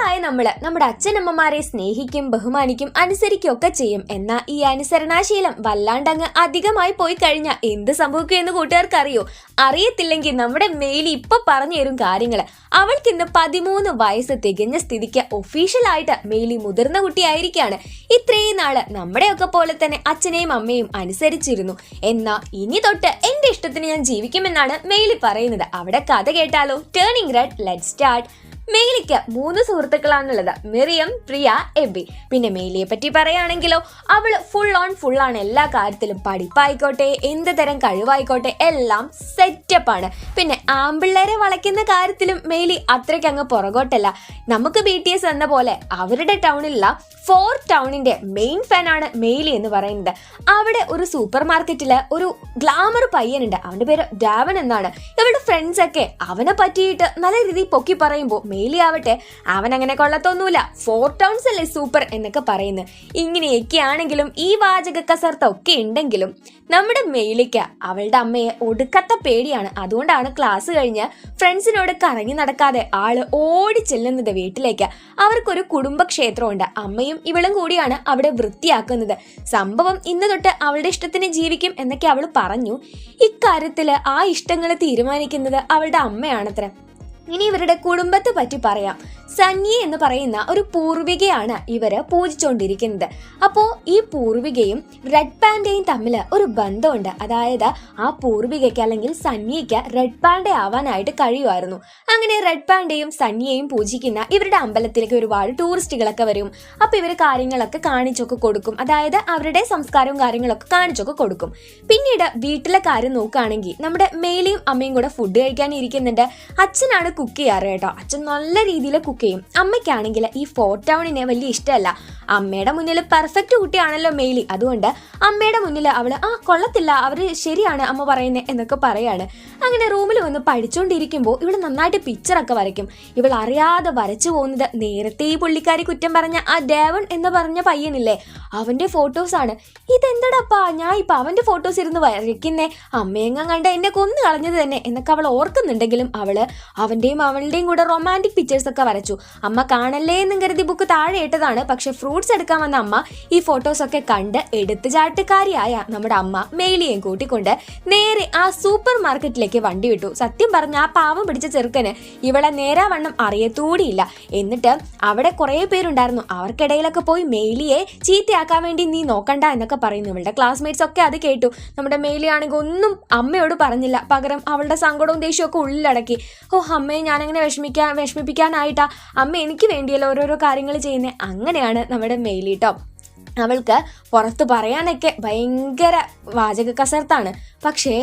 കുട്ടികളായ നമ്മുടെ അച്ഛനമ്മമാരെ സ്നേഹിക്കും, ബഹുമാനിക്കും, അനുസരിക്കും ഒക്കെ ചെയ്യും. എന്നാൽ ഈ അനുസരണാശീലം വല്ലാണ്ടങ്ങ് അധികമായി പോയി കഴിഞ്ഞാൽ എന്ത് സംഭവിക്കുമെന്ന് കൂട്ടുകാർക്ക് അറിയോ? അറിയത്തില്ലെങ്കിൽ നമ്മുടെ മെയിലി ഇപ്പൊ പറഞ്ഞു തരും കാര്യങ്ങൾ. അവൾക്ക് ഇന്ന് 13 വയസ്സ് തികഞ്ഞ സ്ഥിതിക്ക് ഒഫീഷ്യലായിട്ട് മെയിലി മുതിർന്ന കുട്ടിയായിരിക്കാണ്. ഇത്രയും നാള് നമ്മുടെയൊക്കെ പോലെ തന്നെ അച്ഛനെയും അമ്മയും അനുസരിച്ചിരുന്നു. എന്നാ ഇനി തൊട്ട് എന്റെ ഇഷ്ടത്തിന് ഞാൻ ജീവിക്കുമെന്നാണ് മെയിലി പറയുന്നത്. അവിടെ കഥ കേട്ടാലോ? Turning red, let start. മെയിലിക്ക് 3 സുഹൃത്തുക്കളാണുള്ളത്: മിറിയം, പ്രിയ, എബി. പിന്നെ മെയിലിയെ പറ്റി പറയുകയാണെങ്കിലോ, അവള് ഫുൾ ആണ് എല്ലാ കാര്യത്തിലും. പഠിപ്പായിക്കോട്ടെ, എന്ത് തരം കഴിവായിക്കോട്ടെ, എല്ലാം സെറ്റപ്പ് ആണ്. പിന്നെ ആമ്പിള്ളേരെ വളയ്ക്കുന്ന കാര്യത്തിലും മെയിലി അത്രയ്ക്ക് അങ്ങ് പുറകോട്ടല്ല. നമുക്ക് BTS എന്ന പോലെ അവരുടെ ടൗണിലുള്ള 4 ടൗണിന്റെ മെയിൻ ഫാൻ ആണ് മെയിലി എന്ന് പറയുന്നത്. അവിടെ ഒരു സൂപ്പർ മാർക്കറ്റില് ഒരു ഗ്ലാമർ പയ്യനുണ്ട്. അവന്റെ പേര് ഡാവൻ എന്നാണ്. ഇവളുടെ ഫ്രണ്ട്സ് ഒക്കെ അവനെ പറ്റിയിട്ട് നല്ല രീതിയിൽ പൊക്കി പറയുമ്പോൾ മെയിലി ആവട്ടെ അവൻ അങ്ങനെ കൊള്ളത്തൊന്നുമില്ല, 4 ടൗൺസ് അല്ലേ സൂപ്പർ എന്നൊക്കെ പറയുന്നു. ഇങ്ങനെയൊക്കെ ആണെങ്കിലും ഈ വാചക കസർത്ത ഒക്കെ ഉണ്ടെങ്കിലും നമ്മുടെ മെയിലിക്ക് അവളുടെ അമ്മയെ ഒടുക്കത്ത പേടിയാണ്. അതുകൊണ്ടാണ് ക്ലാസ് കഴിഞ്ഞ് ഫ്രണ്ട്സിനോട് കറങ്ങി നടക്കാതെ ആള് ഓടി ചെല്ലുന്നത് വീട്ടിലേക്ക്. അവർക്കൊരു കുടുംബക്ഷേത്രമുണ്ട്. അമ്മയും ഇവളും കൂടിയാണ് അവിടെ വൃത്തിയാക്കുന്നത്. സംഭവം ഇന്ന് തൊട്ട് അവളുടെ ഇഷ്ടത്തിന് ജീവിക്കും എന്നൊക്കെ അവൾ പറഞ്ഞു. ഇക്കാര്യത്തില് ആ ഇഷ്ടങ്ങൾ തീരുമാനിക്കുന്നത് അവളുടെ അമ്മയാണത്ര. ഇനി ഇവരുടെ കുടുംബത്തെ പറ്റി പറയാം. സന്നി എന്ന് പറയുന്ന ഒരു പൂർവികയാണ് ഇവര് പൂജിച്ചുകൊണ്ടിരിക്കുന്നത്. അപ്പോ ഈ പൂർവികയും റെഡ് പാൻഡയും തമ്മിൽ ഒരു ബന്ധമുണ്ട്. അതായത് ആ പൂർവികയ്ക്ക് അല്ലെങ്കിൽ സന്യയ്ക്ക് റെഡ് പാൻഡ ആവാനായിട്ട് കഴിയുമായിരുന്നു. അങ്ങനെ റെഡ് പാൻഡയും സന്യയും പൂജിക്കുന്ന ഇവരുടെ അമ്പലത്തിലേക്ക് ഒരുപാട് ടൂറിസ്റ്റുകളൊക്കെ വരും. അപ്പൊ ഇവര് കാര്യങ്ങളൊക്കെ കാണിച്ചൊക്കെ കൊടുക്കും. അതായത് അവരുടെ സംസ്കാരവും കാര്യങ്ങളൊക്കെ കാണിച്ചൊക്കെ കൊടുക്കും. പിന്നീട് വീട്ടിലെ കാര്യം നോക്കുകയാണെങ്കിൽ നമ്മുടെ മെയിലിയും അമ്മയും കൂടെ ഫുഡ് കഴിക്കാൻ ഇരിക്കുന്നുണ്ട്. അച്ഛനാണ് കുക്ക് ചെയ്യാറ് കേട്ടോ. അച്ഛൻ നല്ല രീതിയിൽ കുക്ക് ചെയ്യും. അമ്മയ്ക്കാണെങ്കിൽ ഈ 4 ടൗണിനെ വലിയ ഇഷ്ടമല്ല. അമ്മയുടെ മുന്നിൽ പെർഫെക്റ്റ് കുട്ടിയാണല്ലോ മെയിലി. അതുകൊണ്ട് അമ്മയുടെ മുന്നിൽ അവള് കൊള്ളത്തില്ല, അവര് ശരിയാണ് അമ്മ പറയുന്നത് എന്നൊക്കെ പറയാണ്. അങ്ങനെ റൂമിൽ വന്ന് പഠിച്ചുകൊണ്ടിരിക്കുമ്പോൾ ഇവള് നന്നായിട്ട് പിക്ചറൊക്കെ വരയ്ക്കും. ഇവൾ അറിയാതെ വരച്ചു പോകുന്നത് നേരത്തെ ഈ പുള്ളിക്കാരി കുറ്റം പറഞ്ഞ ആ ഡേവൺ എന്ന് പറഞ്ഞ പയ്യനില്ലേ, അവന്റെ ഫോട്ടോസ് ആണ്. ഇതെന്തടപ്പാ ഞാൻ ഇപ്പൊ അവന്റെ ഫോട്ടോസ് ഇരുന്ന് വരയ്ക്കുന്നേ, അമ്മയെങ്ങാൻ കണ്ട എന്നെ കൊന്നു കളഞ്ഞത് തന്നെ എന്നൊക്കെ അവൾ ഓർക്കുന്നുണ്ടെങ്കിലും അവള് അവന്റെയും അവളുടെയും കൂടെ റൊമാൻറ്റിക് പിക്ചേഴ്സ് ഒക്കെ വരച്ചു. അമ്മ കാണല്ലേ എന്നും കരുതി ബുക്ക് താഴെ ഇട്ടതാണ്. പക്ഷെ ഫ്രൂട്ട്സ് എടുക്കാൻ വന്ന അമ്മ ഈ ഫോട്ടോസ് ഒക്കെ കണ്ട് എടുത്തുചാട്ടുകാരിയായ നമ്മുടെ അമ്മ മെയിലിയെയും കൂട്ടിക്കൊണ്ട് നേരെ ആ സൂപ്പർ മാർക്കറ്റിലേക്ക് വണ്ടി വിട്ടു. സത്യം പറഞ്ഞ ആ പാവം പിടിച്ച ചെറുക്കന് ഇവളെ നേരാവണ്ണം അറിയത്തൂടിയില്ല. എന്നിട്ട് അവിടെ കുറെ പേരുണ്ടായിരുന്നു. അവർക്കിടയിലൊക്കെ പോയി മെയിലിയെ ചീത്തയാക്കാൻ വേണ്ടി നീ നോക്കണ്ട എന്നൊക്കെ പറയുന്നു. ഇവളുടെ ക്ലാസ്മേറ്റ്സ് ഒക്കെ അത് കേട്ടു. നമ്മുടെ മെയിലി ആണെങ്കിൽ ഒന്നും അമ്മയോട് പറഞ്ഞില്ല. പകരം അവളുടെ സങ്കടവും ദേഷ്യവും ഒക്കെ ഉള്ളിലടക്കി. അമ്മയെ ഞാനങ്ങനെ വിഷമിപ്പിക്കാനായിട്ടാ അമ്മ എനിക്ക് വേണ്ടിയല്ലോ ഓരോരോ കാര്യങ്ങൾ ചെയ്യുന്നത്. അങ്ങനെയാണ് നമ്മുടെ മെയിലി ട്ടോ. അവൾക്ക് പുറത്ത് പറയാനൊക്കെ ഭയങ്കര വാചക കസർത്താണ്. പക്ഷേ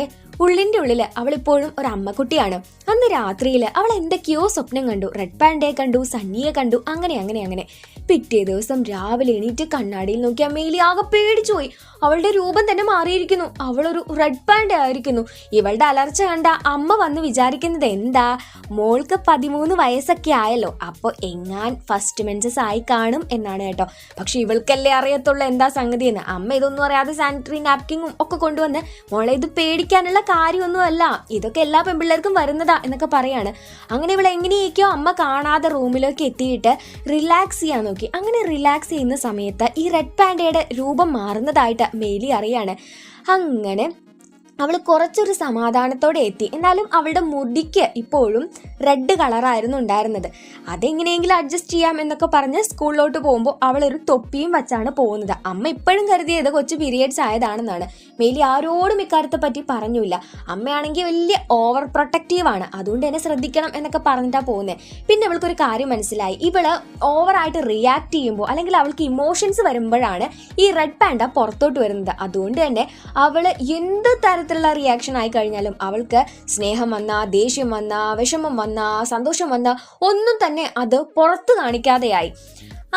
ഉള്ളിൻ്റെ ഉള്ളിൽ അവളിപ്പോഴും ഒരു അമ്മക്കുട്ടിയാണ്. അന്ന് രാത്രിയിൽ അവൾ എന്തൊക്കെയോ സ്വപ്നം കണ്ടു. റെഡ് പാൻഡയെ കണ്ടു, സന്നിയെ കണ്ടു, അങ്ങനെ. പിറ്റേ ദിവസം രാവിലെ എണീറ്റ് കണ്ണാടിയിൽ നോക്കിയ മെയിലി ആകെ പേടിച്ചു പോയി. അവളുടെ രൂപം തന്നെ മാറിയിരിക്കുന്നു. അവളൊരു റെഡ് പാൻഡ ആയിരിക്കുന്നു. ഇവളുടെ അലർച്ച കണ്ട അമ്മ വന്ന് വിചാരിക്കുന്നത് എന്താ, മോൾക്ക് 13 വയസ്സൊക്കെ ആയല്ലോ, അപ്പോൾ എങ്ങാൻ ഫസ്റ്റ് മെൻസസ് ആയി കാണും എന്നാണ് കേട്ടോ. പക്ഷെ ഇവൾക്കല്ലേ അറിയത്തുള്ളൂ എന്താ സംഗതി എന്ന്. അമ്മ ഇതൊന്നും അറിയാതെ സാനിറ്ററി നാപ്കിനും ഒക്കെ കൊണ്ടുവന്ന് മോളെ ഇത് പേടിക്കാനുള്ള കാര്യമൊന്നുമല്ല, ഇതൊക്കെ എല്ലാ പെൺപിള്ളേർക്കും വരുന്നതാ എന്നൊക്കെ പറയാണ്. അങ്ങനെ ഇവൾ എങ്ങനെയൊക്കെയോ അമ്മ കാണാതെ റൂമിലേക്ക് എത്തിയിട്ട് റിലാക്സ് ചെയ്യാൻ നോക്കി. അങ്ങനെ റിലാക്സ് ചെയ്യുന്ന സമയത്ത് ഈ റെഡ് പാൻഡയുടെ രൂപം മാറുന്നതായിട്ട് മെയിലി അറിയാണ്. അങ്ങനെ അവൾ കുറച്ചൊരു സമാധാനത്തോടെ എത്തി. എന്നാലും അവളുടെ മുടിക്ക് ഇപ്പോഴും റെഡ് കളറായിരുന്നു ഉണ്ടായിരുന്നത്. അതെങ്ങനെയെങ്കിലും അഡ്ജസ്റ്റ് ചെയ്യാം എന്നൊക്കെ പറഞ്ഞ് സ്കൂളിലോട്ട് പോകുമ്പോൾ അവളൊരു തൊപ്പിയും വച്ചാണ് പോകുന്നത്. അമ്മ ഇപ്പോഴും കരുതിയത് കൊച്ചു പീരിയഡ്സ് ആയതാണെന്നാണ്. മെയിലി ആരോടും ഇക്കാര്യത്തെ പറ്റി പറഞ്ഞില്ല. അമ്മയാണെങ്കിൽ വലിയ ഓവർ പ്രൊട്ടക്റ്റീവ് ആണ്, അതുകൊണ്ട് തന്നെ ശ്രദ്ധിക്കണം എന്നൊക്കെ പറഞ്ഞിട്ടാണ് പോകുന്നത്. പിന്നെ അവൾക്കൊരു കാര്യം മനസ്സിലായി, ഇവള് ഓവറായിട്ട് റിയാക്ട് ചെയ്യുമ്പോൾ അല്ലെങ്കിൽ അവൾക്ക് ഇമോഷൻസ് വരുമ്പോഴാണ് ഈ റെഡ് പാൻഡ പുറത്തോട്ട് വരുന്നത്. അതുകൊണ്ട് തന്നെ അവള് എന്ത് തരത്തിലുള്ള റിയാക്ഷൻ ആയി കഴിഞ്ഞാലും അവൾക്ക് സ്നേഹം വന്ന, ദേഷ്യം വന്ന, വിഷമം വന്ന, സന്തോഷം വന്ന ഒന്നും തന്നെ അത് പുറത്ത് കാണിക്കാതെയായി.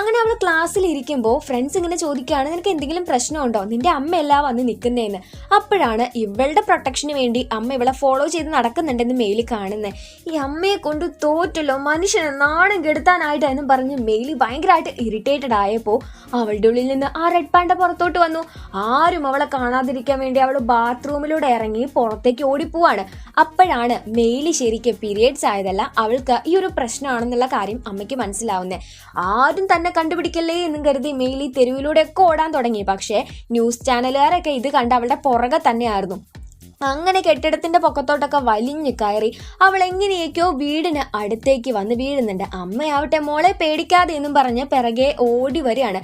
അങ്ങനെ അവൾ ക്ലാസ്സിൽ ഇരിക്കുമ്പോൾ ഫ്രണ്ട്സ് ഇങ്ങനെ ചോദിക്കുകയാണ്, നിനക്ക് എന്തെങ്കിലും പ്രശ്നമുണ്ടോ, നിന്റെ അമ്മയല്ല വന്ന് നിൽക്കുന്നതെന്ന്. അപ്പോഴാണ് ഇവളുടെ പ്രൊട്ടക്ഷന് വേണ്ടി അമ്മ ഇവളെ ഫോളോ ചെയ്ത് നടക്കുന്നുണ്ടെന്ന് മെയിലി കാണുന്നത്. ഈ അമ്മയെ കൊണ്ട് തോറ്റല്ലോ, മനുഷ്യനെ നാണം കെടുത്താനായിട്ട് എന്നും പറഞ്ഞ് മെയിലി ഭയങ്കരമായിട്ട് ഇറിറ്റേറ്റഡ് ആയപ്പോൾ അവളുടെ ഉള്ളിൽ നിന്ന് ആ റെഡ് പാൻഡ പുറത്തോട്ട് വന്നു. ആരും അവളെ കാണാതിരിക്കാൻ വേണ്ടി അവൾ ബാത്റൂമിലൂടെ ഇറങ്ങി പുറത്തേക്ക് ഓടിപ്പോവാണ്. അപ്പോഴാണ് മെയിലി ശരിക്കും പീരിയഡ്സ് ആയതല്ല, അവൾക്ക് ഈ ഒരു പ്രശ്നമാണെന്നുള്ള കാര്യം അമ്മയ്ക്ക് മനസ്സിലാവുന്നത്. ആരും തന്നെ കണ്ടുപിടിക്കല്ലേ എന്നും കരുതി മെയിലി തെരുവിലൂടെയൊക്കെ ഓടാൻ തുടങ്ങി. പക്ഷേ ന്യൂസ് ചാനലുകാരൊക്കെ ഇത് കണ്ട് അവളുടെ പുറകെ തന്നെയായിരുന്നു. അങ്ങനെ കെട്ടിടത്തിന്റെ പൊക്കത്തോട്ടൊക്കെ വലിഞ്ഞു കയറി അവൾ എങ്ങനെയൊക്കെയോ വീടിന് അടുത്തേക്ക് വന്ന് വീഴുന്നുണ്ട്. അമ്മയാവട്ടെ മോളെ പേടിക്കാതെ എന്നും പറഞ്ഞ് പിറകെ ഓടി വരികയാണ്.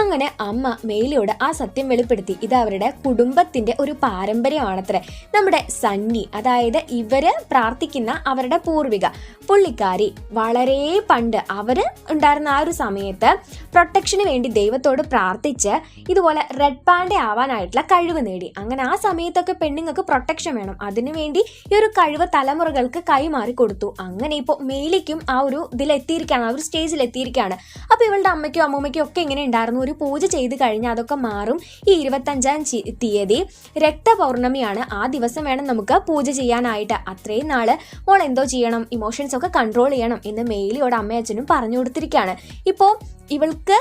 അങ്ങനെ അമ്മ മെയിലിയോട് ആ സത്യം വെളിപ്പെടുത്തി. ഇത് അവരുടെ കുടുംബത്തിന്റെ ഒരു പാരമ്പര്യമാണത്രേ. നമ്മുടെ സണ്ണി, അതായത് ഇവര് പ്രാർത്ഥിക്കുന്ന അവരുടെ പൂർവിക പുള്ളിക്കാരി വളരെ പണ്ട് അവര് ഉണ്ടായിരുന്ന ആ ഒരു സമയത്ത് പ്രൊട്ടക്ഷന് വേണ്ടി ദൈവത്തോട് പ്രാർത്ഥിച്ച് ഇതുപോലെ റെഡ് പാൻഡ ആവാനായിട്ടുള്ള കഴിവ് നേടി. അങ്ങനെ ആ സമയത്തൊക്കെ പെണ്ണുങ്ങൾക്ക് പ്രൊട്ടക്ഷൻ വേണം, അതിനുവേണ്ടി ഈ ഒരു കഴിവ് തലമുറകൾക്ക് കൈമാറി കൊടുത്തു. അങ്ങനെ ഇപ്പോൾ മെയിലിക്കും ആ ഒരു ഇതിലെത്തിയിരിക്കുകയാണ്, ആ ഒരു സ്റ്റേജിൽ എത്തിയിരിക്കുകയാണ്. അപ്പൊ ഇവളുടെ അമ്മയ്ക്കും അമ്മൂമ്മയ്ക്കും ഒക്കെ ഇങ്ങനെ ഉണ്ടായിരുന്നു, ഒരു പൂജ ചെയ്ത് കഴിഞ്ഞാൽ അതൊക്കെ മാറും. ഈ 25-ാം തീയതി രക്തപൗർണമിയാണ്, ആ ദിവസം വേണം നമുക്ക് പൂജ ചെയ്യാനായിട്ട്. അത്രയും നാള് മോൾ എന്തോ ചെയ്യണം, ഇമോഷൻസ് ഒക്കെ കൺട്രോൾ ചെയ്യണം എന്ന് മെയിലിയോട് അമ്മയച്ഛനും പറഞ്ഞു കൊടുത്തിരിക്കുകയാണ്. ഇപ്പോൾ ഇവൾക്ക്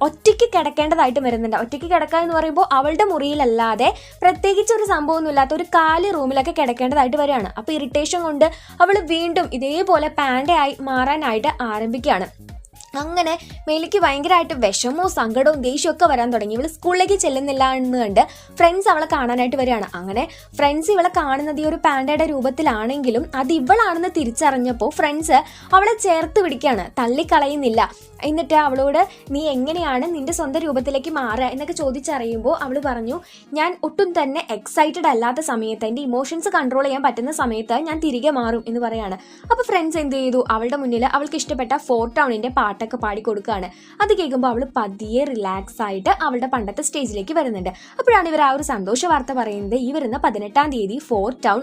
ഒറ്റയ്ക്ക് കിടക്കേണ്ടതായിട്ട് വരുന്നുണ്ട്. ഒറ്റയ്ക്ക് കിടക്കുക എന്ന് പറയുമ്പോൾ അവളുടെ മുറിയിലല്ലാതെ പ്രത്യേകിച്ച് ഒരു സംഭവമൊന്നും ഇല്ലാത്ത ഒരു കാലി റൂമിലൊക്കെ കിടക്കേണ്ടതായിട്ട് വരികയാണ്. അപ്പോൾ ഇറിറ്റേഷൻ കൊണ്ട് അവൾ വീണ്ടും ഇതേപോലെ പാൻഡയായി മാറാനായിട്ട് ആരംഭിക്കുകയാണ്. അങ്ങനെ മെയിലിക്ക് ഭയങ്കരമായിട്ട് വിഷമവും സങ്കടവും ദേഷ്യമൊക്കെ വരാൻ തുടങ്ങി. ഇവള് സ്കൂളിലേക്ക് ചെല്ലുന്നില്ല എന്ന് കണ്ട് ഫ്രണ്ട്സ് അവളെ കാണാനായിട്ട് വരികയാണ്. അങ്ങനെ ഫ്രണ്ട്സ് ഇവളെ കാണുന്നത് ഈ ഒരു പാൻഡയുടെ രൂപത്തിലാണെങ്കിലും അത് ഇവളാണെന്ന് തിരിച്ചറിഞ്ഞപ്പോൾ ഫ്രണ്ട്സ് അവളെ ചേർത്ത് പിടിക്കുകയാണ്, തള്ളിക്കളയുന്നില്ല. എന്നിട്ട് അവളോട് നീ എങ്ങനെയാണ് നിന്റെ സ്വന്തം രൂപത്തിലേക്ക് മാറുക എന്നൊക്കെ ചോദിച്ചറിയുമ്പോൾ അവൾ പറഞ്ഞു, ഞാൻ ഒട്ടും തന്നെ എക്സൈറ്റഡ് അല്ലാത്ത സമയത്ത്, എൻ്റെ ഇമോഷൻസ് കൺട്രോൾ ചെയ്യാൻ പറ്റുന്ന സമയത്ത് ഞാൻ തിരികെ മാറും എന്ന് പറയാണ്. അപ്പോൾ ഫ്രണ്ട്സ് എന്ത് ചെയ്തു, അവളുടെ മുന്നിൽ അവൾക്ക് ഇഷ്ടപ്പെട്ട 4 ടൗണിൻ്റെ പാട്ടൊക്കെ പാടി കൊടുക്കുകയാണ്. അത് കേൾക്കുമ്പോൾ അവൾ പതിയെ റിലാക്സ് ആയിട്ട് അവളുടെ പണ്ടത്തെ സ്റ്റേജിലേക്ക് വരുന്നുണ്ട്. അപ്പോഴാണ് ഇവർ ആ ഒരു സന്തോഷ വാർത്ത പറയുന്നത്, ഈ വരുന്ന 18-ാം തീയതി 4 ടൗൺ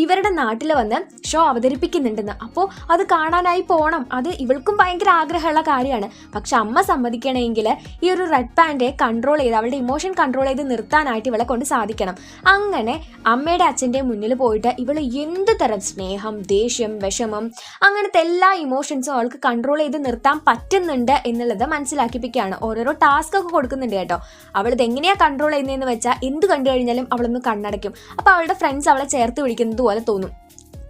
ഇവരുടെ നാട്ടിൽ വന്ന് ഷോ അവതരിപ്പിക്കുന്നുണ്ടെന്ന്. അപ്പോൾ അത് കാണാനായി പോകണം. അത് ഇവൾക്കും ഭയങ്കര ആഗ്രഹമുള്ള കാര്യമാണ്. പക്ഷെ അമ്മ സമ്മതിക്കണമെങ്കിൽ ഈ ഒരു റെഡ് പാൻഡെ കൺട്രോൾ ചെയ്ത് അവളുടെ ഇമോഷൻ കൺട്രോൾ ചെയ്ത് നിർത്താനായിട്ട് ഇവളെ കൊണ്ട് സാധിക്കണം. അങ്ങനെ അമ്മയുടെ അച്ഛൻ്റെ മുന്നിൽ പോയിട്ട് ഇവള് എന്ത് തരം സ്നേഹം, ദേഷ്യം, വിഷമം, അങ്ങനത്തെ എല്ലാ ഇമോഷൻസും അവൾക്ക് കൺട്രോൾ ചെയ്ത് നിർത്താൻ പറ്റുന്നുണ്ട് എന്നുള്ളത് മനസ്സിലാക്കിപ്പിക്കുകയാണ്. ഓരോരോ ടാസ്ക് ഒക്കെ കൊടുക്കുന്നുണ്ട് കേട്ടോ. അവളിത് എങ്ങനെയാ കൺട്രോൾ ചെയ്യുന്നതെന്ന് വെച്ചാൽ എന്ത് കണ്ടു കഴിഞ്ഞാലും അവളൊന്ന് കണ്ണടയ്ക്കും. അപ്പോൾ അവളുടെ ഫ്രണ്ട്സ് അവളെ ചേർത്ത് പിടിക്കുന്നത് പോലെ തോന്നും.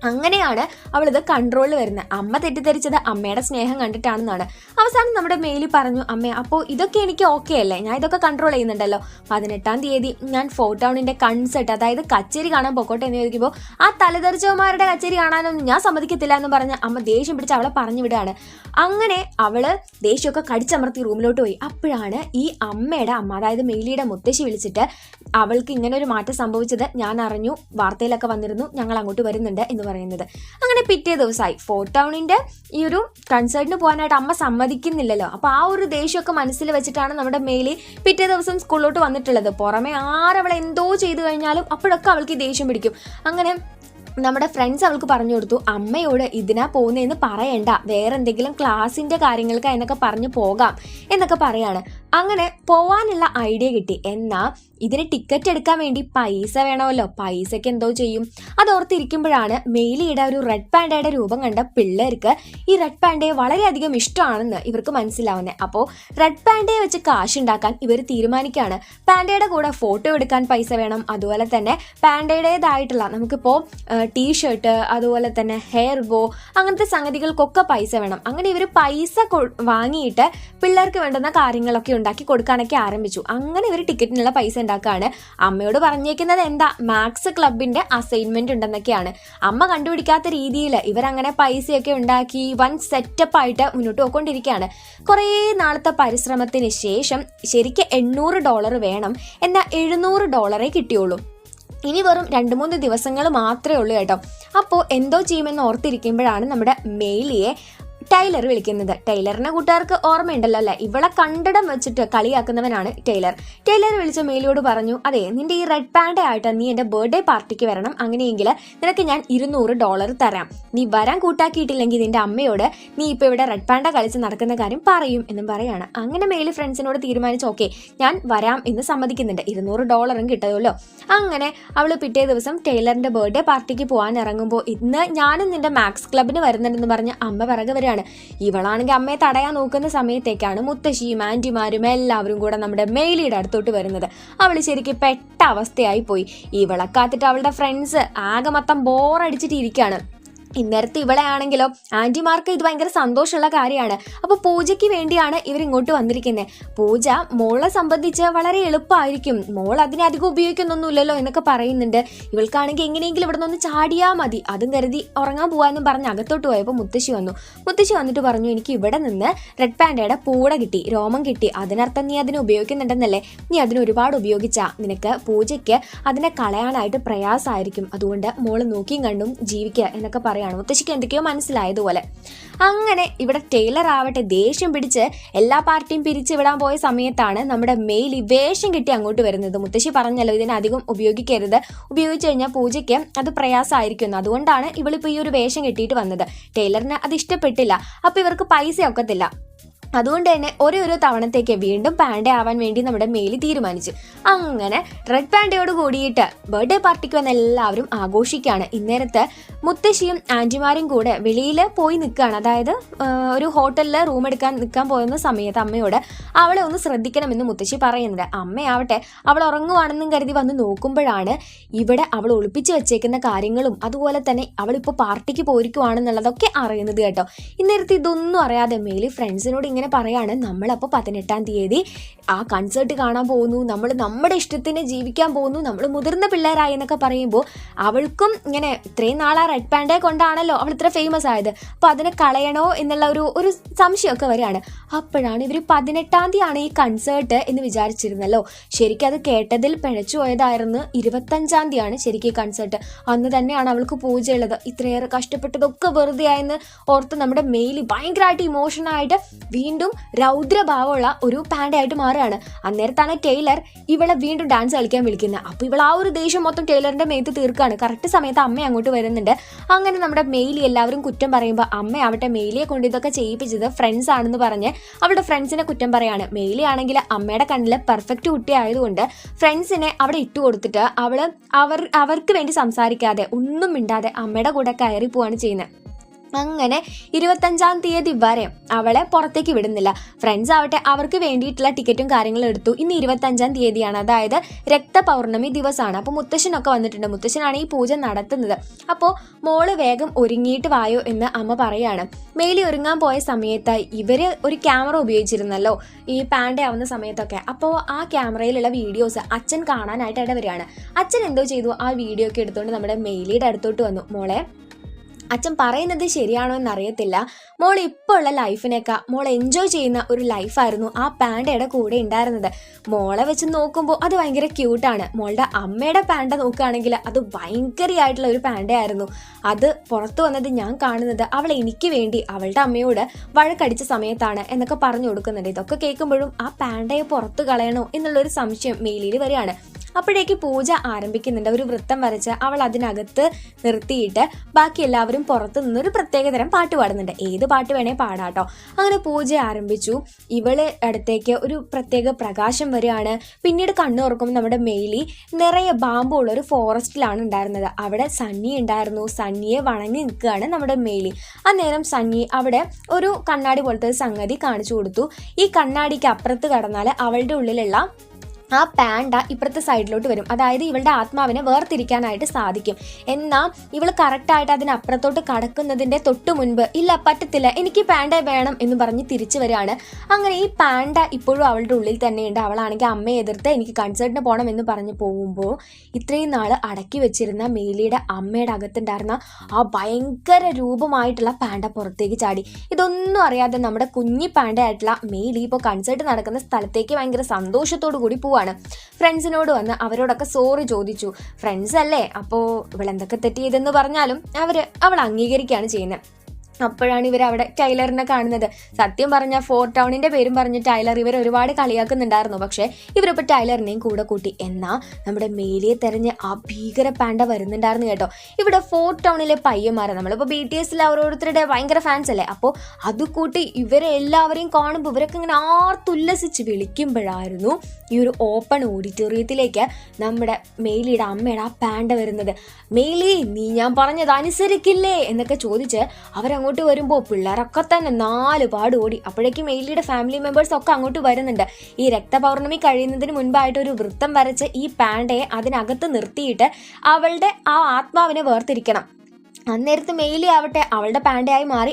അങ്ങനെയാണ് അവളിത് കൺട്രോളിൽ വരുന്നത്. അമ്മ തെറ്റിദ്ധരിച്ചത് അമ്മയുടെ സ്നേഹം കണ്ടിട്ടാണെന്നാണ്. അവസാനം നമ്മുടെ മെയിലി പറഞ്ഞു, അമ്മ അപ്പോൾ ഇതൊക്കെ എനിക്ക് ഓക്കെ അല്ലേ, ഞാൻ ഇതൊക്കെ കൺട്രോൾ ചെയ്യുന്നുണ്ടല്ലോ, 18-ാം തീയതി ഞാൻ 4 ടൗണിൻ്റെ കൺസേർട്ട്, അതായത് കച്ചേരി കാണാൻ പൊക്കോട്ടെ എന്ന് ചോദിക്കുമ്പോൾ ആ തലതെറിച്ചവന്മാരുടെ കച്ചേരി കാണാനൊന്നും ഞാൻ സമ്മതിക്കത്തില്ല എന്ന് പറഞ്ഞ് അമ്മ ദേഷ്യം പിടിച്ച് അവളെ പറഞ്ഞു വിടുകയാണ്. അങ്ങനെ അവള് ദേഷ്യമൊക്കെ കടിച്ചമർത്തി റൂമിലോട്ട് പോയി. അപ്പോഴാണ് ഈ അമ്മയുടെ അമ്മ, അതായത് മെയിലിയുടെ മുത്തശ്ശി വിളിച്ചിട്ട് അവൾക്ക് ഇങ്ങനെ ഒരു മാറ്റം സംഭവിച്ചത് ഞാൻ അറിഞ്ഞു, വാർത്തയിലൊക്കെ വന്നിരുന്നു, ഞങ്ങൾ അങ്ങോട്ട് വരുന്നുണ്ട് എന്ന് പറയുന്നത്. അങ്ങനെ പിറ്റേ ദിവസമായി 4 ടൗണിൻ്റെ ഈ ഒരു കൺസേർട്ടിന് പോകാനായിട്ട് അമ്മ സമ്മതിക്കുന്നില്ലല്ലോ. അപ്പോൾ ആ ഒരു ദേഷ്യമൊക്കെ മനസ്സിൽ വെച്ചിട്ടാണ് നമ്മുടെ മെയിലി പിറ്റേ ദിവസം സ്കൂളിലോട്ട് വന്നിട്ടുള്ളത്. പുറമെ ആരവളെ എന്തോ ചെയ്തു കഴിഞ്ഞാലും അപ്പോഴൊക്കെ അവൾക്ക് ദേഷ്യം പിടിക്കും. അങ്ങനെ നമ്മുടെ ഫ്രണ്ട്സ് അവൾക്ക് പറഞ്ഞു കൊടുത്തു, അമ്മയോട് ഇതിനാ പോകുന്നതെന്ന് പറയണ്ട, വേറെ എന്തെങ്കിലും ക്ലാസിൻ്റെ കാര്യങ്ങൾക്ക് എന്നൊക്കെ പറഞ്ഞ് പോകാം എന്നൊക്കെ പറയാണ്. അങ്ങനെ പോവാനുള്ള ഐഡിയ കിട്ടി. എന്നാൽ ഇതിന് ടിക്കറ്റ് എടുക്കാൻ വേണ്ടി പൈസ വേണമല്ലോ, പൈസയ്ക്ക് എന്തോ ചെയ്യും. അതോർത്തിരിക്കുമ്പോഴാണ് മെയിലിയുടെ ഒരു റെഡ് പാൻഡയുടെ രൂപം കണ്ട പിള്ളേർക്ക് ഈ റെഡ് പാൻഡയെ വളരെയധികം ഇഷ്ടമാണെന്ന് ഇവർക്ക് മനസ്സിലാവുന്നത്. അപ്പോൾ റെഡ് പാൻഡയെ വെച്ച് കാശുണ്ടാക്കാൻ ഇവർ തീരുമാനിക്കുകയാണ്. പാൻഡയുടെ കൂടെ ഫോട്ടോ എടുക്കാൻ പൈസ വേണം, അതുപോലെ തന്നെ പാൻഡയുടേതായിട്ടുള്ള നമുക്കിപ്പോൾ ടീഷർട്ട്, അതുപോലെ തന്നെ ഹെയർ ബോ, അങ്ങനത്തെ സംഗതികൾക്കൊക്കെ പൈസ വേണം. അങ്ങനെ ഇവർ പൈസ വാങ്ങിയിട്ട് പിള്ളേർക്ക് വേണ്ടുന്ന കാര്യങ്ങളൊക്കെ ഉണ്ടാക്കി കൊടുക്കാനൊക്കെ ആരംഭിച്ചു. അങ്ങനെ ഇവർ ടിക്കറ്റിനുള്ള പൈസ ഉണ്ടാക്കുകയാണ്. അമ്മയോട് പറഞ്ഞേക്കുന്നത് എന്താ, മാത്സ് ക്ലബിന്റെ അസൈൻമെന്റ് ഉണ്ടെന്നൊക്കെയാണ്. അമ്മ കണ്ടുപിടിക്കാത്ത രീതിയിൽ ഇവരങ്ങനെ പൈസയൊക്കെ ഉണ്ടാക്കി വൻ സെറ്റപ്പായിട്ട് മുന്നോട്ട് പോയിക്കൊണ്ടിരിക്കുകയാണ്. കുറേ നാളത്തെ പരിശ്രമത്തിന് ശേഷം ശരിക്കും $800 വേണം, എന്നാൽ $700 കിട്ടിയുള്ളൂ. ഇനി വെറും 2-3 ദിവസങ്ങൾ മാത്രമേ ഉള്ളൂ കേട്ടോ. അപ്പോൾ എന്തോ ചെയ്യുമെന്ന് ഓർത്തിരിക്കുമ്പോഴാണ് നമ്മുടെ മെയിലിയെ ടൈലർ വിളിക്കുന്നത്. ടൈലറിനെ കൂട്ടുകാർക്ക് ഓർമ്മയുണ്ടല്ലോ അല്ലെ, ഇവളെ കണ്ടിടം വെച്ചിട്ട് കളിയാക്കുന്നവനാണ് ടൈലർ. ടൈലർ വിളിച്ച മേലിയോട് പറഞ്ഞു, അതെ നിന്റെ ഈ റെഡ് പാൻഡ ആയിട്ട് നീ എന്റെ ബർത്ത്ഡേ പാർട്ടിക്ക് വരണം, അങ്ങനെയെങ്കിൽ നിനക്ക് ഞാൻ $200 തരാം. നീ വരാൻ കൂട്ടാക്കിയിട്ടില്ലെങ്കിൽ നിന്റെ അമ്മയോട് നീ ഇപ്പൊ ഇവിടെ റെഡ് പാൻഡ കളിച്ച് നടക്കുന്ന കാര്യം പറയും എന്നും പറയാണ്. അങ്ങനെ മേലി ഫ്രണ്ട്സിനോട് തീരുമാനിച്ചു, ഓക്കെ ഞാൻ വരാം എന്ന് സമ്മതിക്കുന്നുണ്ട്, $200 കിട്ടുമല്ലോ. അങ്ങനെ അവള് പിറ്റേ ദിവസം ടൈലറിന്റെ ബർത്ത്ഡേ പാർട്ടിക്ക് പോകാൻ ഇറങ്ങുമ്പോൾ, ഇന്ന് ഞാനും നിന്റെ മാക്സ് ക്ലബിന് വരുന്നുണ്ടെന്ന് പറഞ്ഞ് അമ്മ പിറകെ വരികയാണ്. ഇവളാണെങ്കിൽ അമ്മയെ തടയാൻ നോക്കുന്ന സമയത്തേക്കാണ് മുത്തശ്ശിയും ആന്റിമാരും എല്ലാവരും കൂടെ നമ്മുടെ മെയിലിയുടെ അടുത്തോട്ട് വരുന്നത്. അവള് ശരിക്കും പെട്ട അവസ്ഥയായി പോയി. ഇവളെ കാത്തിട്ട് അവളുടെ ഫ്രണ്ട്സ് ആകെ മൊത്തം ബോറടിച്ചിട്ട് ഇരിക്കുകയാണ്. ഇന്നേരത്ത് ഇവളെ ആണെങ്കിലോ ആന്റിമാർക്ക് ഇത് ഭയങ്കര സന്തോഷമുള്ള കാര്യമാണ്. അപ്പൊ പൂജയ്ക്ക് വേണ്ടിയാണ് ഇവരിങ്ങോട്ട് വന്നിരിക്കുന്നത്. പൂജ മോളെ സംബന്ധിച്ച് വളരെ എളുപ്പമായിരിക്കും, മോൾ അതിനെ അധികം ഉപയോഗിക്കുന്നൊന്നുമില്ലല്ലോ എന്നൊക്കെ പറയുന്നുണ്ട്. ഇവൾക്കാണെങ്കിൽ എങ്ങനെയെങ്കിലും ഇവിടെ നിന്ന് ചാടിയാ മതി, അതും കരുതി ഉറങ്ങാൻ പോവാന്നും പറഞ്ഞ് അകത്തോട്ട് പോയപ്പോൾ മുത്തശ്ശി വന്നിട്ട് പറഞ്ഞു, എനിക്ക് ഇവിടെ നിന്ന് റെഡ് പാൻഡയുടെ പൂട കിട്ടി, രോമം കിട്ടി, അതിനർത്ഥം നീ അതിനെ ഉപയോഗിക്കുന്നുണ്ടെന്നല്ലേ, നീ അതിന് ഒരുപാട് ഉപയോഗിച്ചാ നിനക്ക് പൂജയ്ക്ക് അതിനെ കളയാനായിട്ട് പ്രയാസമായിരിക്കും, അതുകൊണ്ട് മോള് നോക്കിയും കണ്ടും ജീവിക്കുക എന്നൊക്കെ പറയും. മുത്തശ്ശിക്ക് എന്തൊക്കെയോ മനസ്സിലായതുപോലെ. അങ്ങനെ ഇവിടെ ടൈലർ ആവട്ടെ ദേഷ്യം പിടിച്ച് എല്ലാ പാർട്ടിയും പിരിച്ചു വിടാൻ പോയ സമയത്താണ് നമ്മുടെ മെയിലി വേഷം കിട്ടി അങ്ങോട്ട് വരുന്നത്. മുത്തശ്ശി പറഞ്ഞല്ലോ ഇതിനെ അധികം ഉപയോഗിക്കരുത്, ഉപയോഗിച്ചു കഴിഞ്ഞാൽ പൂജയ്ക്ക് അത് പ്രയാസമായിരിക്കും, അതുകൊണ്ടാണ് ഇവളിപ്പോൾ ഈ ഒരു വേഷം കെട്ടിയിട്ട് വന്നത്. ടൈലറിന് അത് ഇഷ്ടപ്പെട്ടില്ല. അപ്പൊ ഇവർക്ക് പൈസ ഒക്കത്തില്ല, അതുകൊണ്ട് തന്നെ ഓരോ തവണത്തേക്ക് വീണ്ടും പാൻഡ ആവാൻ വേണ്ടി നമ്മുടെ മെയിലി തീരുമാനിച്ചു. അങ്ങനെ റെഡ് പാൻഡയോട് കൂടിയിട്ട് ബർത്ത്ഡേ പാർട്ടിക്ക് വന്ന എല്ലാവരും ആഘോഷിക്കുകയാണ്. ഇന്നേരത്ത് മുത്തശ്ശിയും ആന്റിമാരും കൂടെ വെളിയിൽ പോയി നിൽക്കുകയാണ്. അതായത് ഒരു ഹോട്ടലിൽ റൂം എടുക്കാൻ നിൽക്കാൻ പോകുന്ന സമയത്ത് അമ്മയോട് അവളെ ഒന്ന് ശ്രദ്ധിക്കണമെന്ന് മുത്തശ്ശി പറയുന്നുണ്ട്. അമ്മയാവട്ടെ അവൾ ഉറങ്ങുവാണെന്നും കരുതി വന്ന് നോക്കുമ്പോഴാണ് ഇവിടെ അവൾ ഒളിപ്പിച്ച് വെച്ചേക്കുന്ന കാര്യങ്ങളും അതുപോലെ തന്നെ അവളിപ്പോൾ പാർട്ടിക്ക് പോയിരിക്കുവാണെന്നുള്ളതൊക്കെ അറിയുന്നത് കേട്ടോ. ഇന്നേരത്ത് ഇതൊന്നും അറിയാതെ മെയിലി ഫ്രണ്ട്സിനോട് ഇങ്ങനെ പറയാണ്, നമ്മളപ്പോൾ 18-ാം തീയതി ആ കൺസേർട്ട് കാണാൻ പോകുന്നു, നമ്മൾ നമ്മുടെ ഇഷ്ടത്തിന് ജീവിക്കാൻ പോകുന്നു, നമ്മൾ മുതിർന്ന പിള്ളേരായി എന്നൊക്കെ പറയുമ്പോൾ അവൾക്കും ഇങ്ങനെ ഇത്രയും നാളാ റെഡ് പാൻഡയെ കൊണ്ടാണല്ലോ അവൾ ഇത്ര ഫേമസ് ആയത്, അപ്പൊ അതിനെ കളയണോ എന്നുള്ള ഒരു സംശയമൊക്കെ വരികയാണ്. അപ്പോഴാണ് ഇവർ 18-ാം തീയതിയാണ് ഈ കൺസേർട്ട് എന്ന് വിചാരിച്ചിരുന്നല്ലോ. ശരിക്കും അത് കേട്ടതിൽ പിഴച്ചു പോയതായിരുന്നു. 25-ാം തീയതിയാണ് ശരിക്കും ഈ കൺസേർട്ട്. അന്ന് തന്നെയാണ് അവൾക്ക് പൂജയുള്ളത്. ഇത്രയേറെ കഷ്ടപ്പെട്ടതൊക്കെ വെറുതെ ആയെന്ന് ഓർത്ത് നമ്മുടെ മെയിലി ഭയങ്കരമായിട്ട് ഇമോഷനായിട്ട് വീണ്ടും രൗദ്രഭാവമുള്ള ഒരു പാൻഡയായിട്ട് മാറുകയാണ്. അന്നേരത്താണ് ടൈലർ ഇവളെ വീണ്ടും ഡാൻസ് കളിക്കാൻ വിളിക്കുന്നത്. അപ്പൊ ഇവൾ ആ ഒരു ദേഷ്യം മൊത്തം ടൈലറിന്റെ മേത്ത് തീർക്കാണ്. കറക്റ്റ് സമയത്ത് അമ്മ അങ്ങോട്ട് വരുന്നുണ്ട്. അങ്ങനെ നമ്മുടെ മെയിലി എല്ലാവരും കുറ്റം പറയുമ്പോൾ അമ്മയാവട്ടെ മെയിലിയെ കൊണ്ട് ഇതൊക്കെ ചെയ്യിപ്പിച്ചത് ഫ്രണ്ട്സ് ആണെന്ന് പറഞ്ഞ് അവളുടെ ഫ്രണ്ട്സിനെ കുറ്റം പറയാണ്. മെയിലി ആണെങ്കിൽ അമ്മയുടെ കണ്ണിൽ പെർഫെക്റ്റ് കുട്ടി ആയതുകൊണ്ട് ഫ്രണ്ട്സിനെ അവിടെ ഇട്ടു കൊടുത്തിട്ട് അവർക്ക് വേണ്ടി സംസാരിക്കാതെ ഒന്നും മിണ്ടാതെ അമ്മയുടെ കൂടെ കയറി പോവാണ് ചെയ്യുന്നത്. അങ്ങനെ 25-ാം തീയതി വരെ അവളെ പുറത്തേക്ക് വിടുന്നില്ല. ഫ്രണ്ട്സ് ആവട്ടെ അവർക്ക് വേണ്ടിയിട്ടുള്ള ടിക്കറ്റും കാര്യങ്ങളും എടുത്തു. ഇന്ന് 25-ാം തീയതിയാണ്, അതായത് രക്തപൗർണമി ദിവസമാണ്. അപ്പോൾ മുത്തശ്ശനൊക്കെ വന്നിട്ടുണ്ട്. മുത്തശ്ശനാണ് ഈ പൂജ നടത്തുന്നത്. അപ്പോൾ മോള് വേഗം ഒരുങ്ങിയിട്ട് വായോ എന്ന് അമ്മ പറയാണ്. മേലി ഒരുങ്ങാൻ പോയ സമയത്ത് ഇവര് ഒരു ക്യാമറ ഉപയോഗിച്ചിരുന്നല്ലോ ഈ പാൻഡ ആവുന്ന സമയത്തൊക്കെ. അപ്പോൾ ആ ക്യാമറയിലുള്ള വീഡിയോസ് അച്ഛൻ കാണാനായിട്ട് ഇടവരികയാണ്. അച്ഛൻ എന്തോ ചെയ്തു, ആ വീഡിയോ ഒക്കെ എടുത്തുകൊണ്ട് നമ്മുടെ മെയിലിയുടെ അടുത്തോട്ട് വന്നു. മോളെ, അച്ഛൻ പറയുന്നത് ശരിയാണോ എന്നറിയത്തില്ല, മോൾ ഇപ്പോൾ ഉള്ള ലൈഫിനേക്കാൾ മോൾ എൻജോയ് ചെയ്യുന്ന ഒരു ലൈഫായിരുന്നു ആ പാൻഡയുടെ കൂടെ ഉണ്ടായിരുന്നത്. മോളെ വെച്ച് നോക്കുമ്പോൾ അത് ഭയങ്കര ക്യൂട്ടാണ്. മോളുടെ അമ്മയുടെ പാൻഡ നോക്കുകയാണെങ്കിൽ അത് ഭയങ്കരമായിട്ടുള്ള ഒരു പാൻഡയായിരുന്നു. അത് പുറത്തു വന്നത് ഞാൻ കാണുന്നത് അവൾ എനിക്ക് വേണ്ടി അവളുടെ അമ്മയോട് വഴക്കടിച്ച സമയത്താണ് എന്നൊക്കെ പറഞ്ഞു കൊടുക്കുന്നുണ്ട്. ഇതൊക്കെ കേൾക്കുമ്പോഴും ആ പാൻഡയെ പുറത്ത് കളയണോ എന്നുള്ളൊരു സംശയം മെയിലിൽ വരികയാണ്. അപ്പോഴേക്ക് പൂജ ആരംഭിക്കുന്നുണ്ട്. ഒരു വൃത്തം വരച്ച് അവൾ അതിനകത്ത് നിർത്തിയിട്ട് ബാക്കി എല്ലാവരും പുറത്തു നിന്നൊരു പ്രത്യേകതരം പാട്ട് പാടുന്നുണ്ട്. ഏത് പാട്ട് വേണേ പാടാട്ടോ. അങ്ങനെ പൂജ ആരംഭിച്ചു. ഇവള് അടുത്തേക്ക് ഒരു പ്രത്യേക പ്രകാശം വരികയാണ്. പിന്നീട് കണ്ണു തുറക്കുമ്പോൾ നമ്മുടെ മെയിലി നിറയെ ബാമ്പുള്ള ഒരു ഫോറസ്റ്റിലാണ് ഉണ്ടായിരുന്നത്. അവിടെ സണ്ണി ഉണ്ടായിരുന്നു. സണ്ണിയെ വണങ്ങി നിൽക്കുകയാണ് നമ്മുടെ മെയിലി. അന്നേരം സണ്ണി അവിടെ ഒരു കണ്ണാടി പോലത്തെ സംഗതി കാണിച്ചു കൊടുത്തു. ഈ കണ്ണാടിക്ക് അപ്പുറത്ത് കടന്നാൽ അവളുടെ ഉള്ളിലുള്ള ആ പാൻഡ ഇപ്പുറത്തെ സൈഡിലോട്ട് വരും. അതായത് ഇവളുടെ ആത്മാവിനെ വേർതിരിക്കാനായിട്ട് സാധിക്കും. എന്നാൽ ഇവൾ കറക്റ്റായിട്ട് അതിനപ്പുറത്തോട്ട് കടക്കുന്നതിൻ്റെ തൊട്ട് മുൻപ് ഇല്ല പറ്റത്തില്ല, എനിക്ക് പാൻഡ വേണം എന്ന് പറഞ്ഞ് തിരിച്ചു വരികയാണ്. അങ്ങനെ ഈ പാൻഡ ഇപ്പോഴും അവളുടെ ഉള്ളിൽ തന്നെയുണ്ട്. അവളാണെങ്കിൽ അമ്മയെ എതിർത്ത് എനിക്ക് കൺസേർട്ടിന് പോകണം എന്ന് പറഞ്ഞ് പോകുമ്പോൾ ഇത്രയും നാൾ അടക്കി വെച്ചിരുന്ന മെയിലിയുടെ അമ്മയുടെ അകത്തുണ്ടായിരുന്ന ആ ഭയങ്കര രൂപമായിട്ടുള്ള പാൻഡ പുറത്തേക്ക് ചാടി. ഇതൊന്നും അറിയാതെ നമ്മുടെ കുഞ്ഞി പാൻഡയായിട്ടുള്ള മെയിലി ഇപ്പോൾ കൺസേർട്ട് നടക്കുന്ന സ്ഥലത്തേക്ക് ഭയങ്കര സന്തോഷത്തോടു കൂടി പോവാണ്. ഫ്രണ്ട്സിനോട് വന്ന് അവരോടൊക്കെ സോറി ചോദിച്ചു. ഫ്രണ്ട്സ് അല്ലേ, അപ്പോൾ ഇവളെന്തൊക്കെ തെറ്റ് ചെയ്തെന്ന് പറഞ്ഞാലും അവൾ അംഗീകരിക്കുകയാണ് ചെയ്യുന്നത്. അപ്പോഴാണ് ഇവർ അവിടെ ടൈലറിനെ കാണുന്നത്. സത്യം പറഞ്ഞാൽ 4 ടൗണിന്റെ പേരും പറഞ്ഞ് ടൈലർ ഇവർ ഒരുപാട് കളിയാക്കുന്നുണ്ടായിരുന്നു. പക്ഷെ ഇവരിപ്പോൾ ടൈലറിനെയും കൂടെ കൂട്ടി. എന്നാൽ നമ്മുടെ മേലിയെ തെരഞ്ഞ് ആ ഭീകര പാണ്ട വരുന്നുണ്ടായിരുന്നു കേട്ടോ. ഇവിടെ 4 ടൗണിലെ പയ്യന്മാരെ നമ്മളിപ്പോൾ BTSൽ ഓരോരുത്തരുടെ ഭയങ്കര ഫാൻസ് അല്ലേ, അപ്പോൾ അത് കൂട്ടി ഇവരെ എല്ലാവരെയും കാണുമ്പോൾ ഇവരൊക്കെ ഇങ്ങനെ ആർത്തുല്ലസിച്ച് വിളിക്കുമ്പോഴായിരുന്നു ഈ ഒരു ഓപ്പൺ ഓഡിറ്റോറിയത്തിലേക്ക് നമ്മുടെ മേലിയുടെ അമ്മയുടെ ആ പാണ്ട വരുന്നത്. മേലി, നീ ഞാൻ പറഞ്ഞത് അനുസരിക്കില്ലേ എന്നൊക്കെ ചോദിച്ച് അവരങ്ങോട്ട് വരുമ്പോൾ പിള്ളേരൊക്കെ തന്നെ 4 പാട് ഓടി. അപ്പോഴേക്കും മെയിലിയുടെ ഫാമിലി മെമ്പേഴ്സ് ഒക്കെ അങ്ങോട്ട് വരുന്നുണ്ട്. ഈ രക്തപൗർണമി കഴിയുന്നതിന് മുൻപായിട്ട് ഒരു വൃത്തം വരച്ച് ഈ പാണ്ടയെ അതിനകത്ത് നിർത്തിയിട്ട് അവളുടെ ആ ആത്മാവിനെ വേർതിരിക്കണം. അന്നേരത്ത് മെയിലി ആവട്ടെ അവളുടെ പാണ്ടയായി മാറി.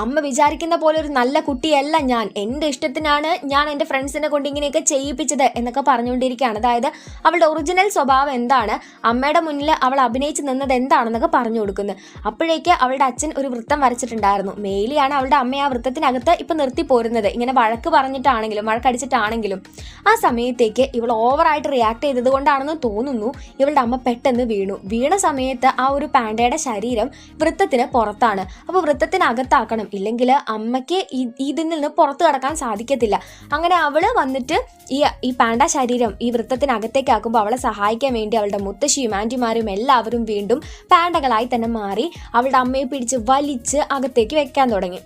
അമ്മ വിചാരിക്കുന്ന പോലെ ഒരു നല്ല കുട്ടിയല്ല ഞാൻ, എൻ്റെ ഇഷ്ടത്തിനാണ് ഞാൻ എൻ്റെ ഫ്രണ്ട്സിനെ കൊണ്ട് ഇങ്ങനെയൊക്കെ ചെയ്യിപ്പിച്ചത് എന്നൊക്കെ പറഞ്ഞുകൊണ്ടിരിക്കുകയാണ്. അതായത് അവളുടെ ഒറിജിനൽ സ്വഭാവം എന്താണ്, അമ്മയുടെ മുന്നിൽ അവൾ അഭിനയിച്ച് നിന്നത് എന്താണെന്നൊക്കെ പറഞ്ഞു കൊടുക്കുന്നു. അപ്പോഴേക്ക് അവളുടെ അച്ഛൻ ഒരു വൃത്തം വരച്ചിട്ടുണ്ടായിരുന്നു. മെയിലിയാണ് അവളുടെ അമ്മയെ ആ വൃത്തത്തിനകത്ത് ഇപ്പം നിർത്തി പോരുന്നത്, ഇങ്ങനെ വഴക്ക് പറഞ്ഞിട്ടാണെങ്കിലും വഴക്കടിച്ചിട്ടാണെങ്കിലും. ആ സമയത്തേക്ക് ഇവൾ ഓവറായിട്ട് റിയാക്ട് ചെയ്തത് കൊണ്ടാണെന്ന് തോന്നുന്നു ഇവളുടെ അമ്മ പെട്ടെന്ന് വീണ സമയത്ത് ആ ഒരു പാണ്ടയുടെ ശരീരം വൃത്തത്തിന് പുറത്താണ്. അപ്പോൾ വൃത്തത്തിനകത്താക്കണം, ഇല്ലെങ്കിൽ അമ്മയ്ക്ക് ഇതിൽ നിന്ന് പുറത്തു കടക്കാൻ സാധിക്കത്തില്ല. അങ്ങനെ അവള് വന്നിട്ട് ഈ പാണ്ട ശരീരം ഈ വൃത്തത്തിനകത്തേക്ക് ആക്കുമ്പോൾ അവളെ സഹായിക്കാൻ വേണ്ടി അവളുടെ മുത്തശ്ശിയും ആന്റിമാരും എല്ലാവരും വീണ്ടും പാണ്ടകളായി തന്നെ മാറി അവളുടെ അമ്മയെ പിടിച്ച് വലിച്ച് അകത്തേക്ക് വെക്കാൻ തുടങ്ങി.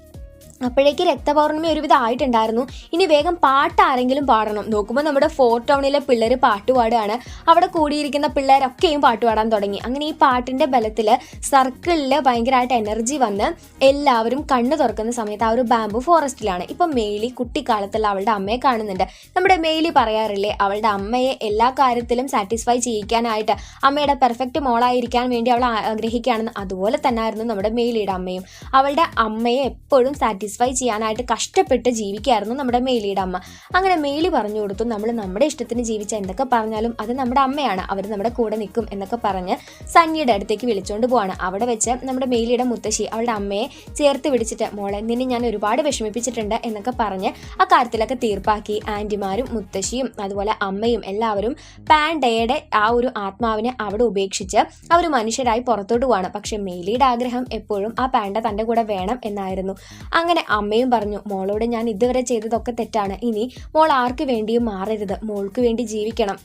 അപ്പോഴേക്ക് രക്തപൗർണമി ഒരുവിധം ആയിട്ടുണ്ടായിരുന്നു. ഇനി വേഗം പാട്ട് ആരെങ്കിലും പാടണം. നോക്കുമ്പോൾ നമ്മുടെ 4 ടൗണിലെ പിള്ളേർ പാട്ടുപാടുകയാണ്. അവിടെ കൂടിയിരിക്കുന്ന പിള്ളേരൊക്കെയും പാട്ടുപാടാൻ തുടങ്ങി. അങ്ങനെ ഈ പാട്ടിന്റെ ബലത്തിൽ സർക്കിളിൽ ഭയങ്കരമായിട്ട് എനർജി വന്ന് എല്ലാവരും കണ്ണു തുറക്കുന്ന സമയത്ത് ആ ഒരു ബാംബു ഫോറസ്റ്റിലാണ്. ഇപ്പം മെയിലി കുട്ടിക്കാലത്തുള്ള അവളുടെ അമ്മയെ കാണുന്നുണ്ട്. നമ്മുടെ മെയിലി പറയാറില്ലേ, അവളുടെ അമ്മയെ എല്ലാ കാര്യത്തിലും സാറ്റിസ്ഫൈ ചെയ്യിക്കാനായിട്ട് അമ്മയുടെ പെർഫെക്റ്റ് മോളായിരിക്കാൻ വേണ്ടി അവൾ ആഗ്രഹിക്കുകയാണെന്ന്. അതുപോലെ തന്നെ ആയിരുന്നു നമ്മുടെ മെയിലിയുടെ അമ്മയും. അവളുടെ അമ്മയെ എപ്പോഴും സാറ്റിസ്ഫൈ ചെയ്യാനായിട്ട് കഷ്ടപ്പെട്ട് ജീവിക്കായിരുന്നു നമ്മുടെ മെയിലിയുടെ അമ്മ. അങ്ങനെ മെയിലി പറഞ്ഞു കൊടുത്തു, നമ്മൾ നമ്മുടെ ഇഷ്ടത്തിന് ജീവിച്ച എന്തൊക്കെ പറഞ്ഞാലും അത് നമ്മുടെ അമ്മയാണ്, അവർ നമ്മുടെ കൂടെ നിൽക്കും എന്നൊക്കെ പറഞ്ഞ് സന്നിയുടെ അടുത്തേക്ക് വിളിച്ചുകൊണ്ട് പോവാണ്. അവിടെ വെച്ച് നമ്മുടെ മെയിലിയുടെ മുത്തശ്ശി അവളുടെ അമ്മയെ ചേർത്ത് പിടിച്ചിട്ട്, മോളെ നിന്നെ ഞാൻ ഒരുപാട് വിഷമിപ്പിച്ചിട്ടുണ്ട് എന്നൊക്കെ പറഞ്ഞ് ആ കാര്യത്തിലൊക്കെ തീർപ്പാക്കി. ആന്റിമാരും മുത്തശ്ശിയും അതുപോലെ അമ്മയും എല്ലാവരും പാണ്ടയുടെ ആ ഒരു ആത്മാവിനെ അവിടെ ഉപേക്ഷിച്ച് അവർ മനുഷ്യരായി പുറത്തോട്ട് പോവാണ്. പക്ഷെ മെയിലിയുടെ ആഗ്രഹം എപ്പോഴും ആ പാണ്ട തൻ്റെ കൂടെ വേണം എന്നായിരുന്നു. അങ്ങനെ അമ്മയും പറഞ്ഞു, മോളോട് ഞാൻ ഇതുവരെ ചെയ്തതൊക്കെ തെറ്റാണ്, ഇനി മോൾ ആർക്ക് വേണ്ടിയും മാറരുത്, മോൾക്ക് വേണ്ടി ജീവിക്കണം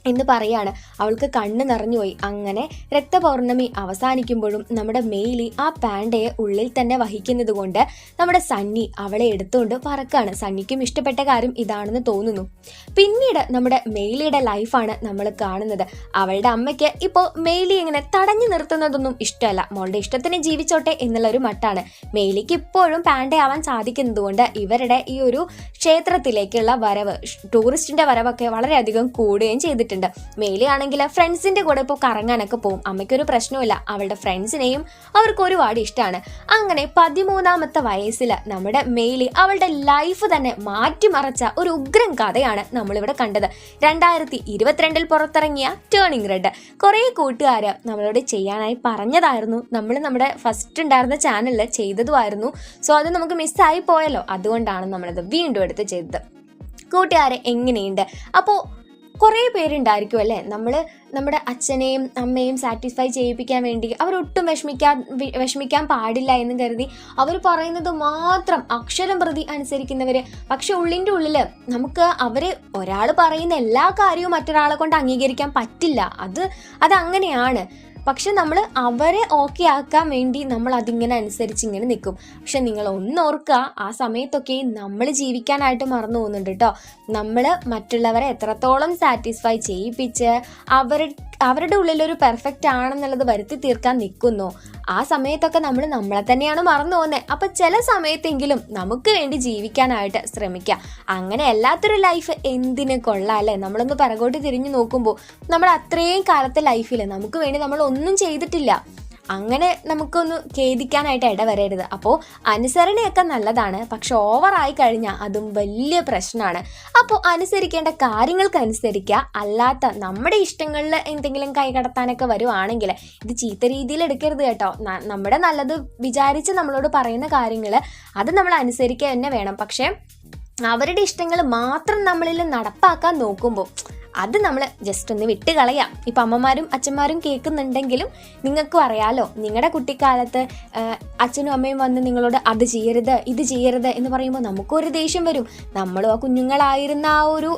എന്ന് പറയാണ്. അവൾക്ക് കണ്ണ് നിറഞ്ഞുപോയി. അങ്ങനെ രക്തപൗർണമി അവസാനിക്കുമ്പോഴും നമ്മുടെ മെയിലി ആ പാണ്ടയെ ഉള്ളിൽ തന്നെ വഹിക്കുന്നത് കൊണ്ട് നമ്മുടെ സണ്ണി അവളെ എടുത്തുകൊണ്ട് പറക്കാണ്. സണ്ണിക്കും ഇഷ്ടപ്പെട്ട കാര്യം ഇതാണെന്ന് തോന്നുന്നു. പിന്നീട് നമ്മുടെ മെയിലിയുടെ ലൈഫാണ് നമ്മൾ കാണുന്നത്. അവളുടെ അമ്മയ്ക്ക് ഇപ്പോൾ മെയിലി ഇങ്ങനെ തടഞ്ഞു നിർത്തുന്നതൊന്നും ഇഷ്ടമല്ല, മോളുടെ ഇഷ്ടത്തിന് ജീവിച്ചോട്ടെ എന്നുള്ളൊരു മട്ടാണ്. മെയിലിക്ക് ഇപ്പോഴും പാണ്ടയാവാൻ സാധിക്കുന്നത് കൊണ്ട് ഇവരുടെ ഈ ഒരു ക്ഷേത്രത്തിലേക്കുള്ള വരവ്, ടൂറിസ്റ്റിന്റെ വരവൊക്കെ വളരെയധികം കൂടുകയും ചെയ്തിട്ടുണ്ട്. മെയിലി ആണെങ്കിൽ ഫ്രണ്ട്സിന്റെ കൂടെ ഇപ്പോൾ കറങ്ങാനൊക്കെ പോകും. അമ്മയ്ക്കൊരു പ്രശ്നമില്ല, അവളുടെ ഫ്രണ്ട്സിനെയും അവർക്ക് ഒരുപാട് ഇഷ്ടമാണ്. അങ്ങനെ 13ാമത്തെ വയസ്സിൽ നമ്മുടെ മെയിലി അവളുടെ ലൈഫ് തന്നെ മാറ്റിമറിച്ച ഒരു ഉഗ്രൻ കഥയാണ് നമ്മളിവിടെ കണ്ടത്. 2022 പുറത്തിറങ്ങിയ ടേണിംഗ് റെഡ്. കുറേ കൂട്ടുകാര് നമ്മളോട് ചെയ്യാനായി പറഞ്ഞതായിരുന്നു, നമ്മൾ നമ്മുടെ ഫസ്റ്റ് ഉണ്ടായിരുന്ന ചാനലിൽ ചെയ്തതുമായിരുന്നു. സോ അത് നമുക്ക് മിസ്സായി പോയല്ലോ, അതുകൊണ്ടാണ് നമ്മളത് വീണ്ടും എടുത്ത് ചെയ്തത്. കൂട്ടുകാരെ എങ്ങനെയുണ്ട്? അപ്പോൾ കുറേ പേരുണ്ടായിരിക്കും അല്ലേ, നമ്മുടെ അച്ഛനെയും അമ്മയും സാറ്റിസ്ഫൈ ചെയ്യിപ്പിക്കാൻ വേണ്ടി അവരൊട്ടും വിഷമിക്കാൻ പാടില്ല എന്ന് കരുതി അവർ പറയുന്നത് മാത്രം അക്ഷരം പ്രതി അനുസരിക്കുന്നവര്. പക്ഷെ ഉള്ളിൻ്റെ ഉള്ളിൽ നമുക്ക് ഒരാൾ പറയുന്ന എല്ലാ കാര്യവും മറ്റൊരാളെ കൊണ്ട് അംഗീകരിക്കാൻ പറ്റില്ല. അത് അങ്ങനെയാണ്. പക്ഷെ നമ്മൾ അവരെ ഓക്കെ ആക്കാൻ വേണ്ടി നമ്മൾ അതിങ്ങനെ അനുസരിച്ച് ഇങ്ങനെ നിൽക്കും. പക്ഷെ നിങ്ങൾ ഒന്നോർക്കുക, ആ സമയത്തൊക്കെ നമ്മൾ ജീവിക്കാനായിട്ട് മറന്നു പോകുന്നുണ്ട് കേട്ടോ. നമ്മൾ മറ്റുള്ളവരെ എത്രത്തോളം സാറ്റിസ്ഫൈ ചെയ്യിപ്പിച്ച് അവരുടെ ഉള്ളിലൊരു പെർഫെക്റ്റ് ആണെന്നുള്ളത് വരുത്തി തീർക്കാൻ നിൽക്കുന്നു, ആ സമയത്തൊക്കെ നമ്മൾ നമ്മളെ തന്നെയാണ് മറന്നു പോകുന്നത്. അപ്പം ചില സമയത്തെങ്കിലും നമുക്ക് വേണ്ടി ജീവിക്കാനായിട്ട് ശ്രമിക്കാം. അങ്ങനെ അല്ലാത്തൊരു ലൈഫ് എന്തിന് കൊള്ളാം അല്ലേ? നമ്മളൊന്ന് പിറകോട്ട് തിരിഞ്ഞു നോക്കുമ്പോൾ നമ്മൾ അത്രയും കാലത്തെ ലൈഫിൽ നമുക്ക് വേണ്ടി നമ്മൾ ഒന്നും ചെയ്തിട്ടില്ല. അങ്ങനെ നമുക്കൊന്ന് ഖേദിക്കാനായിട്ട് ഇടവരരുത്. അപ്പോൾ അനുസരണയൊക്കെ നല്ലതാണ്, പക്ഷെ ഓവറായി കഴിഞ്ഞാൽ അതും വലിയ പ്രശ്നമാണ്. അപ്പോൾ അനുസരിക്കേണ്ട കാര്യങ്ങൾക്ക് അനുസരിക്കുക, അല്ലാത്ത നമ്മുടെ ഇഷ്ടങ്ങളിൽ എന്തെങ്കിലും കൈകടത്താനൊക്കെ വരുവാണെങ്കിൽ ഇത് ചീത്ത രീതിയിൽ എടുക്കരുത് കേട്ടോ. നമ്മുടെ നല്ലത് വിചാരിച്ച് നമ്മളോട് പറയുന്ന കാര്യങ്ങൾ അത് നമ്മൾ അനുസരിക്കുക തന്നെ വേണം. പക്ഷേ അവരുടെ ഇഷ്ടങ്ങൾ മാത്രം നമ്മളിൽ നടപ്പാക്കാൻ നോക്കുമ്പോൾ അത് നമ്മൾ ജസ്റ്റ് ഒന്ന് വിട്ട് കളയാം. ഇപ്പം അമ്മമാരും അച്ഛന്മാരും കേൾക്കുന്നുണ്ടെങ്കിലും നിങ്ങൾക്കും അറിയാലോ, നിങ്ങളുടെ കുട്ടിക്കാലത്ത് അച്ഛനും അമ്മയും വന്ന് നിങ്ങളോട് അത് ചെയ്യരുത് ഇത് ചെയ്യരുത് എന്ന് പറയുമ്പോൾ നമുക്കൊരു ദേഷ്യം വരും. നമ്മളും ആ കുഞ്ഞുങ്ങളായിരുന്ന ആ ഒരു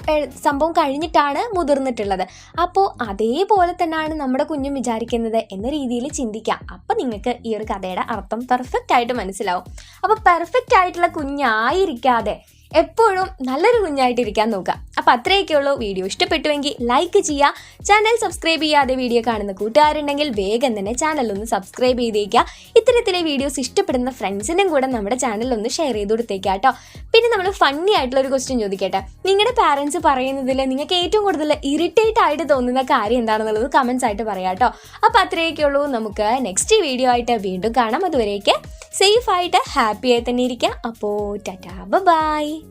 സംഭവം കഴിഞ്ഞിട്ടാണ് മുതിർന്നിട്ടുള്ളത്. അപ്പോൾ അതേപോലെ തന്നെയാണ് നമ്മുടെ കുഞ്ഞും വിചാരിക്കുന്നത് എന്ന രീതിയിൽ ചിന്തിക്കാം. അപ്പം നിങ്ങൾക്ക് ഈ ഒരു കഥയുടെ അർത്ഥം പെർഫെക്റ്റ് ആയിട്ട് മനസ്സിലാവും. അപ്പോൾ പെർഫെക്റ്റ് ആയിട്ടുള്ള കുഞ്ഞായിരിക്കാതെ എപ്പോഴും നല്ലൊരു കുഞ്ഞായിട്ടിരിക്കാൻ നോക്കുക. അപ്പോൾ അത്രയൊക്കെ ഉള്ളൂ. വീഡിയോ ഇഷ്ടപ്പെട്ടുവെങ്കിൽ ലൈക്ക് ചെയ്യുക. ചാനൽ സബ്സ്ക്രൈബ് ചെയ്യാതെ വീഡിയോ കാണുന്ന കൂട്ടുകാരുണ്ടെങ്കിൽ വേഗം തന്നെ ചാനലൊന്ന് സബ്സ്ക്രൈബ് ചെയ്തേക്കുക. ഇത്തരത്തിലെ വീഡിയോസ് ഇഷ്ടപ്പെടുന്ന ഫ്രണ്ട്സിനും കൂടെ നമ്മുടെ ചാനലൊന്ന് ഷെയർ ചെയ്ത് കൊടുത്തേക്കുക കേട്ടോ. പിന്നെ നമ്മൾ ഫണ്ണി ആയിട്ടുള്ള ഒരു ക്വസ്റ്റ്യൻ ചോദിക്കട്ടെ. നിങ്ങളുടെ പാരൻസ് പറയുന്നതിൽ നിങ്ങൾക്ക് ഏറ്റവും കൂടുതൽ ഇറിറ്റേറ്റ് ആയിട്ട് തോന്നുന്ന കാര്യം എന്താണെന്നുള്ളത് കമൻസ് ആയിട്ട് പറയാം കേട്ടോ. അപ്പോൾ അത്രയൊക്കെ ഉള്ളൂ. നമുക്ക് നെക്സ്റ്റ് വീഡിയോ ആയിട്ട് വീണ്ടും കാണാം. അതുവരേക്ക് സേഫ് ആയിട്ട് ഹാപ്പി ആയി തന്നെ ഇരിക്കുക. അപ്പോൾ ടാറ്റാ ബൈ.